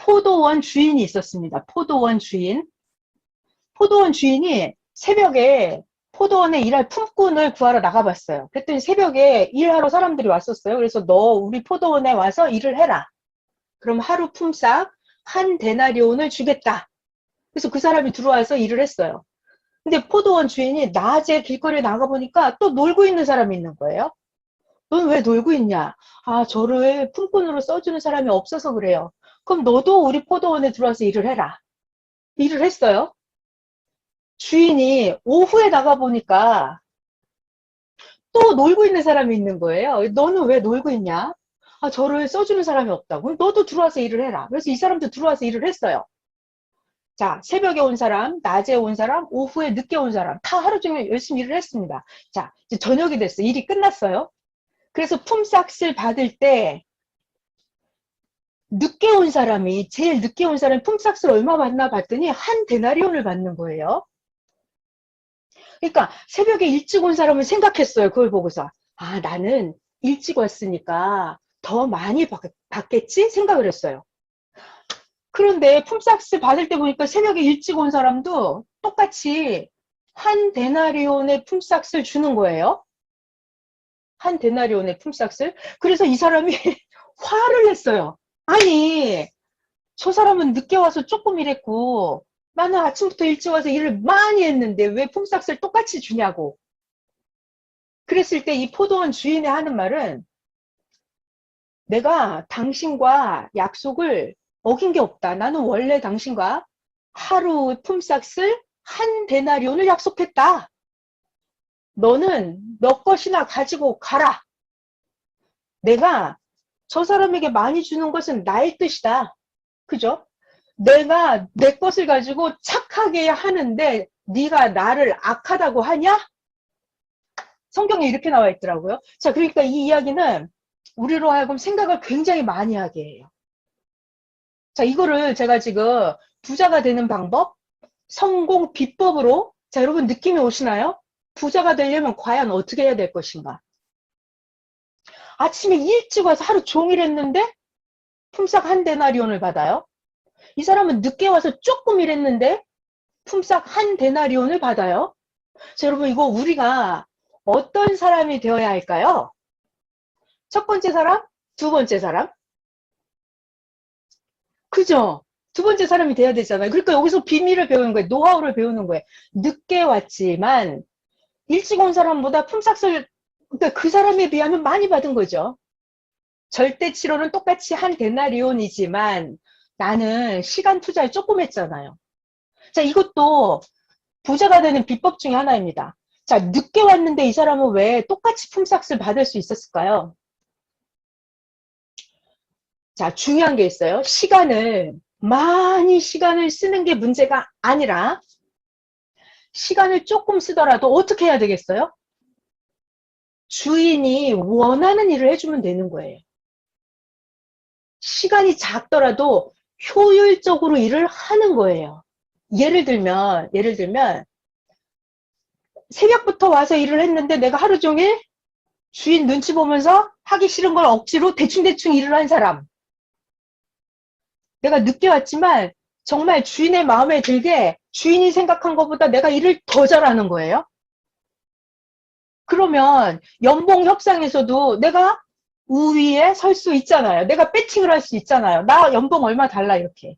포도원 주인이 있었습니다. 포도원 주인. 포도원 주인이 새벽에 포도원에 일할 품꾼을 구하러 나가봤어요. 그랬더니 새벽에 일하러 사람들이 왔었어요. 그래서 너 우리 포도원에 와서 일을 해라. 그럼 하루 품삯 한 데나리온을 주겠다. 그래서 그 사람이 들어와서 일을 했어요. 근데 포도원 주인이 낮에 길거리에 나가보니까 또 놀고 있는 사람이 있는 거예요. 넌 왜 놀고 있냐? 아, 저를 품꾼으로 써주는 사람이 없어서 그래요. 그럼 너도 우리 포도원에 들어와서 일을 해라. 일을 했어요. 주인이 오후에 나가보니까 또 놀고 있는 사람이 있는 거예요. 너는 왜 놀고 있냐? 아, 저를 써주는 사람이 없다고. 그럼 너도 들어와서 일을 해라. 그래서 이 사람도 들어와서 일을 했어요. 자, 새벽에 온 사람, 낮에 온 사람, 오후에 늦게 온 사람, 다 하루 종일 열심히 일을 했습니다. 자, 이제 저녁이 됐어요. 일이 끝났어요. 그래서 품삯을 받을 때, 늦게 온 사람이, 제일 늦게 온 사람이 품삯을 얼마 받나 봤더니 한 데나리온을 받는 거예요. 그러니까 새벽에 일찍 온 사람은 생각했어요. 그걸 보고서. 아, 나는 일찍 왔으니까 더 많이 받겠지? 생각을 했어요. 그런데 품삯을 받을 때 보니까 새벽에 일찍 온 사람도 똑같이 한 데나리온의 품삯을 주는 거예요. 한 데나리온의 품삯을. 그래서 이 사람이 화를 냈어요. 아니, 저 사람은 늦게 와서 조금 일했고 나는 아침부터 일찍 와서 일을 많이 했는데 왜 품삯을 똑같이 주냐고. 그랬을 때 이 포도원 주인이 하는 말은 내가 당신과 약속을 어긴 게 없다. 나는 원래 당신과 하루 품삯을 한 데나리온을 약속했다. 너는 너 것이나 가지고 가라. 내가 저 사람에게 많이 주는 것은 나의 뜻이다. 그죠? 내가 내 것을 가지고 착하게 하는데 네가 나를 악하다고 하냐? 성경에 이렇게 나와 있더라고요. 자, 그러니까 이 이야기는 우리로 하여금 생각을 굉장히 많이 하게 해요. 자, 이거를 제가 지금 부자가 되는 방법, 성공 비법으로, 자, 여러분 느낌이 오시나요? 부자가 되려면 과연 어떻게 해야 될 것인가? 아침에 일찍 와서 하루 종일 했는데 품삯 한 데나리온을 받아요. 이 사람은 늦게 와서 조금 일했는데 품삯 한 데나리온을 받아요. 자, 여러분 이거 우리가 어떤 사람이 되어야 할까요? 첫 번째 사람, 두 번째 사람. 그죠? 두 번째 사람이 돼야 되잖아요. 그러니까 여기서 비밀을 배우는 거예요. 노하우를 배우는 거예요. 늦게 왔지만 일찍 온 사람보다 품삯을 그러니까 그 사람에 비하면 많이 받은 거죠. 절대치로는 똑같이 한 데나리온이지만 나는 시간 투자를 조금 했잖아요. 자, 이것도 부자가 되는 비법 중에 하나입니다. 자, 늦게 왔는데 이 사람은 왜 똑같이 품삯을 받을 수 있었을까요? 자, 중요한 게 있어요. 많이 시간을 쓰는 게 문제가 아니라 시간을 조금 쓰더라도 어떻게 해야 되겠어요? 주인이 원하는 일을 해주면 되는 거예요. 시간이 작더라도 효율적으로 일을 하는 거예요. 예를 들면 새벽부터 와서 일을 했는데 내가 하루 종일 주인 눈치 보면서 하기 싫은 걸 억지로 대충대충 일을 한 사람. 내가 늦게 왔지만 정말 주인의 마음에 들게 주인이 생각한 것보다 내가 일을 더 잘하는 거예요. 그러면 연봉 협상에서도 내가 우위에 설 수 있잖아요. 내가 배팅을 할 수 있잖아요. 나 연봉 얼마 달라 이렇게.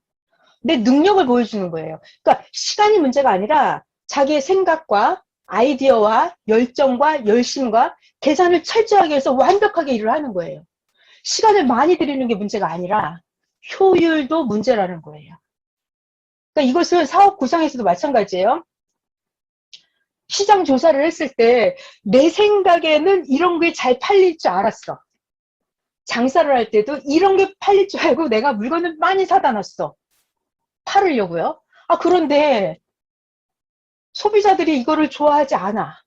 내 능력을 보여주는 거예요. 그러니까 시간이 문제가 아니라 자기의 생각과 아이디어와 열정과 열심과 계산을 철저하게 해서 완벽하게 일을 하는 거예요. 시간을 많이 들이는 게 문제가 아니라 효율도 문제라는 거예요. 그러니까 이것은 사업 구상에서도 마찬가지예요. 시장 조사를 했을 때 내 생각에는 이런 게 잘 팔릴 줄 알았어. 장사를 할 때도 이런 게 팔릴 줄 알고 내가 물건을 많이 사다 놨어. 팔으려고요. 아, 그런데 소비자들이 이거를 좋아하지 않아.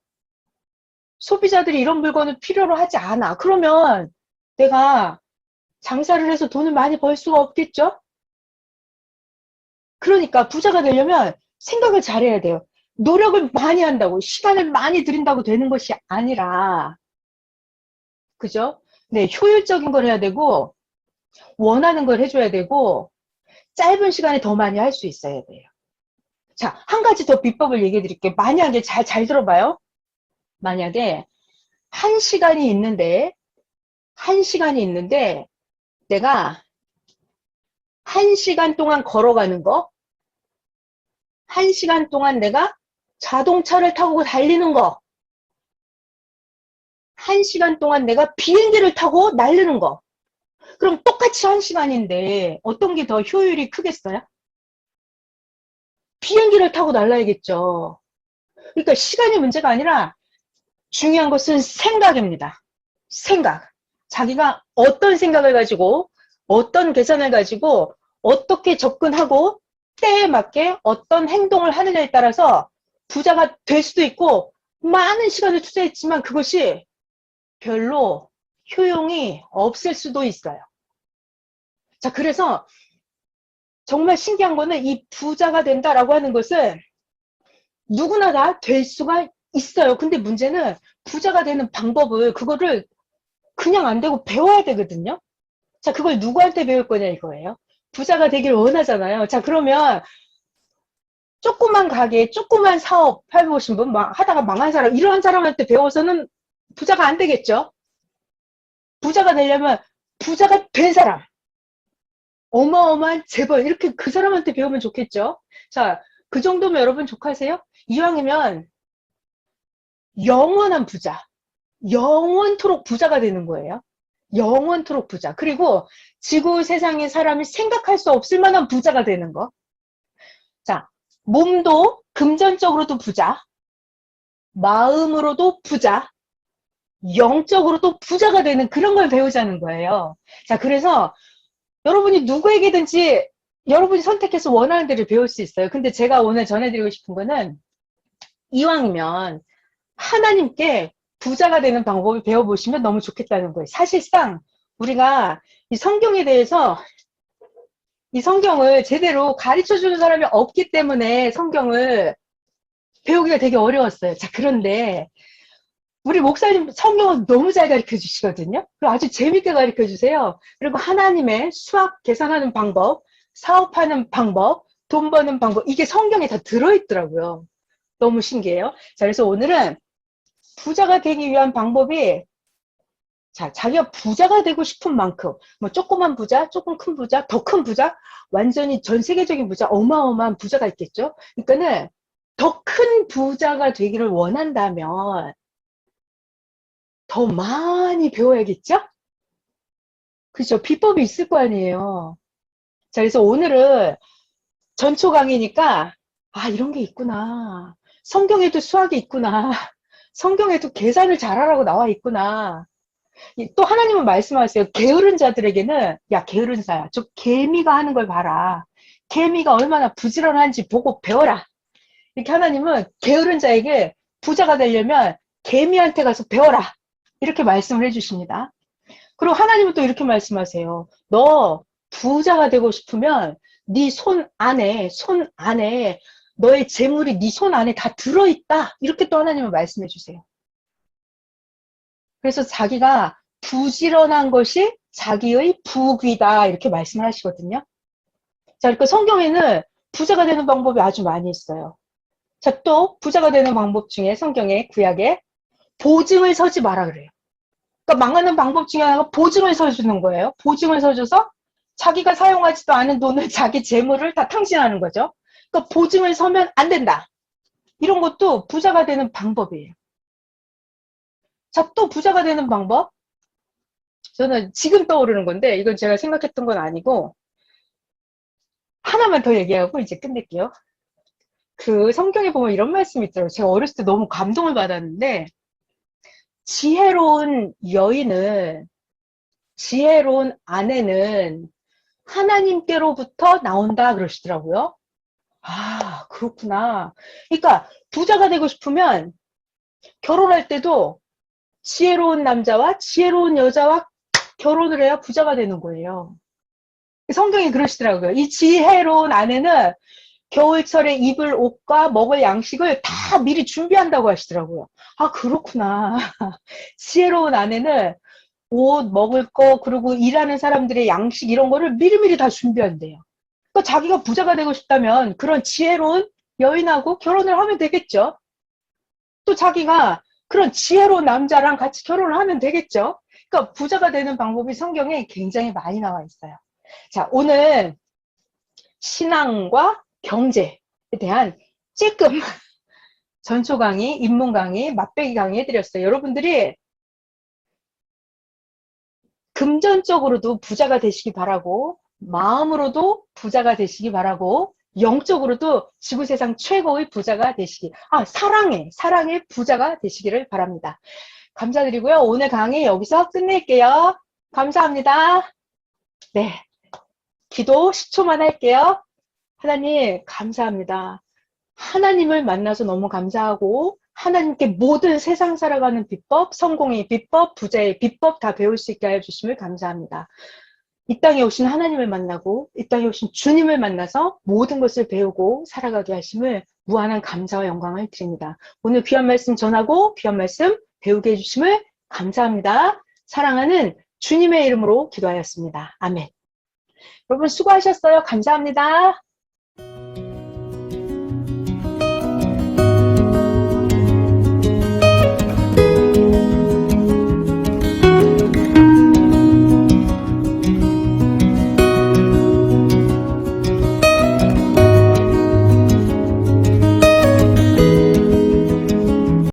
소비자들이 이런 물건을 필요로 하지 않아. 그러면 내가 장사를 해서 돈을 많이 벌 수가 없겠죠? 그러니까 부자가 되려면 생각을 잘해야 돼요. 노력을 많이 한다고, 시간을 많이 들인다고 되는 것이 아니라, 그죠? 네, 효율적인 걸 해야 되고, 원하는 걸 해줘야 되고, 짧은 시간에 더 많이 할 수 있어야 돼요. 자, 한 가지 더 비법을 얘기해 드릴게요. 만약에 잘 들어봐요. 만약에 한 시간이 있는데 내가 한 시간 동안 걸어가는 거, 한 시간 동안 내가 자동차를 타고 달리는 거, 한 시간 동안 내가 비행기를 타고 날르는 거. 그럼 똑같이 한 시간인데 어떤 게 더 효율이 크겠어요? 비행기를 타고 날라야겠죠. 그러니까 시간이 문제가 아니라 중요한 것은 생각입니다. 생각. 자기가 어떤 생각을 가지고 어떤 계산을 가지고 어떻게 접근하고 때에 맞게 어떤 행동을 하느냐에 따라서 부자가 될 수도 있고 많은 시간을 투자했지만 그것이 별로 효용이 없을 수도 있어요. 자, 그래서 정말 신기한 거는 이 부자가 된다라고 하는 것은 누구나 다 될 수가 있어요. 근데 문제는 부자가 되는 방법을 그거를 그냥 안 되고 배워야 되거든요. 자, 그걸 누구한테 배울 거냐 이거예요. 부자가 되길 원하잖아요. 자, 그러면 조그만 가게, 조그만 사업 해보신 분, 하다가 망한 사람, 이러한 사람한테 배워서는 부자가 안 되겠죠. 부자가 되려면 부자가 된 사람, 어마어마한 재벌, 이렇게 그 사람한테 배우면 좋겠죠. 자, 그 정도면 여러분 족하세요? 이왕이면 영원한 부자, 영원토록 부자가 되는 거예요. 영원토록 부자. 그리고 지구 세상의 사람이 생각할 수 없을 만한 부자가 되는 거. 자, 몸도 금전적으로도 부자, 마음으로도 부자, 영적으로도 부자가 되는 그런 걸 배우자는 거예요. 자, 그래서 여러분이 누구에게든지 여러분이 선택해서 원하는 대로 배울 수 있어요. 근데 제가 오늘 전해드리고 싶은 거는 이왕이면 하나님께 부자가 되는 방법을 배워보시면 너무 좋겠다는 거예요. 사실상 우리가 이 성경에 대해서 이 성경을 제대로 가르쳐주는 사람이 없기 때문에 성경을 배우기가 되게 어려웠어요. 자, 그런데 우리 목사님 성경을 너무 잘 가르쳐 주시거든요. 그리고 아주 재밌게 가르쳐 주세요. 그리고 하나님의 수학 계산하는 방법, 사업하는 방법, 돈 버는 방법, 이게 성경에 다 들어있더라고요. 너무 신기해요. 자, 그래서 오늘은 부자가 되기 위한 방법이, 자, 자기가 부자가 되고 싶은 만큼, 뭐 조그만 부자, 조금 큰 부자, 더 큰 부자, 완전히 전 세계적인 부자, 어마어마한 부자가 있겠죠. 그러니까는 더 큰 부자가 되기를 원한다면 더 많이 배워야겠죠? 그죠? 비법이 있을 거 아니에요. 자, 그래서 오늘은 전초 강의니까, 아, 이런 게 있구나. 성경에도 수학이 있구나. 성경에도 계산을 잘하라고 나와 있구나. 또 하나님은 말씀하세요. 게으른 자들에게는, 야, 게으른 자야. 저 개미가 하는 걸 봐라. 개미가 얼마나 부지런한지 보고 배워라. 이렇게 하나님은 게으른 자에게 부자가 되려면 개미한테 가서 배워라. 이렇게 말씀을 해주십니다. 그리고 하나님은 또 이렇게 말씀하세요. 너 부자가 되고 싶으면 네 손 안에 너의 재물이 네 손 안에 다 들어있다. 이렇게 또 하나님은 말씀해 주세요. 그래서 자기가 부지런한 것이 자기의 부귀다. 이렇게 말씀을 하시거든요. 자, 그러니까 성경에는 부자가 되는 방법이 아주 많이 있어요. 자, 또 부자가 되는 방법 중에 성경에 구약에 보증을 서지 마라 그래요. 그러니까 망하는 방법 중에 하나가 보증을 서주는 거예요. 보증을 서줘서 자기가 사용하지도 않은 돈을 자기 재물을 다 탕진하는 거죠. 그러니까 보증을 서면 안 된다. 이런 것도 부자가 되는 방법이에요. 자, 또 부자가 되는 방법. 저는 지금 떠오르는 건데 이건 제가 생각했던 건 아니고 하나만 더 얘기하고 이제 끝낼게요. 그 성경에 보면 이런 말씀이 있더라고요. 제가 어렸을 때 너무 감동을 받았는데 지혜로운 여인은 지혜로운 아내는 하나님께로부터 나온다 그러시더라고요. 아, 그렇구나. 그러니까 부자가 되고 싶으면 결혼할 때도 지혜로운 남자와 지혜로운 여자와 결혼을 해야 부자가 되는 거예요. 성경이 그러시더라고요. 이 지혜로운 아내는 겨울철에 입을 옷과 먹을 양식을 다 미리 준비한다고 하시더라고요. 아, 그렇구나. 지혜로운 아내는 옷, 먹을 거, 그리고 일하는 사람들의 양식 이런 거를 미리미리 다 준비한대요. 그러니까 자기가 부자가 되고 싶다면 그런 지혜로운 여인하고 결혼을 하면 되겠죠. 또 자기가 그런 지혜로운 남자랑 같이 결혼을 하면 되겠죠. 그러니까 부자가 되는 방법이 성경에 굉장히 많이 나와 있어요. 자, 오늘 신앙과 경제에 대한 찔끔 전초 강의, 입문 강의, 맛배기 강의 해드렸어요. 여러분들이 금전적으로도 부자가 되시기 바라고, 마음으로도 부자가 되시기 바라고, 영적으로도 지구세상 최고의 부자가 되시기, 사랑의 부자가 되시기를 바랍니다. 감사드리고요. 오늘 강의 여기서 끝낼게요. 감사합니다. 네. 기도 10초만 할게요. 하나님, 감사합니다. 하나님을 만나서 너무 감사하고, 하나님께 모든 세상 살아가는 비법, 성공의 비법, 부자의 비법 다 배울 수 있게 해주심을 감사합니다. 이 땅에 오신 하나님을 만나고, 이 땅에 오신 주님을 만나서 모든 것을 배우고 살아가게 하심을 무한한 감사와 영광을 드립니다. 오늘 귀한 말씀 전하고, 귀한 말씀 배우게 해주심을 감사합니다. 사랑하는 주님의 이름으로 기도하였습니다. 아멘. 여러분 수고하셨어요. 감사합니다.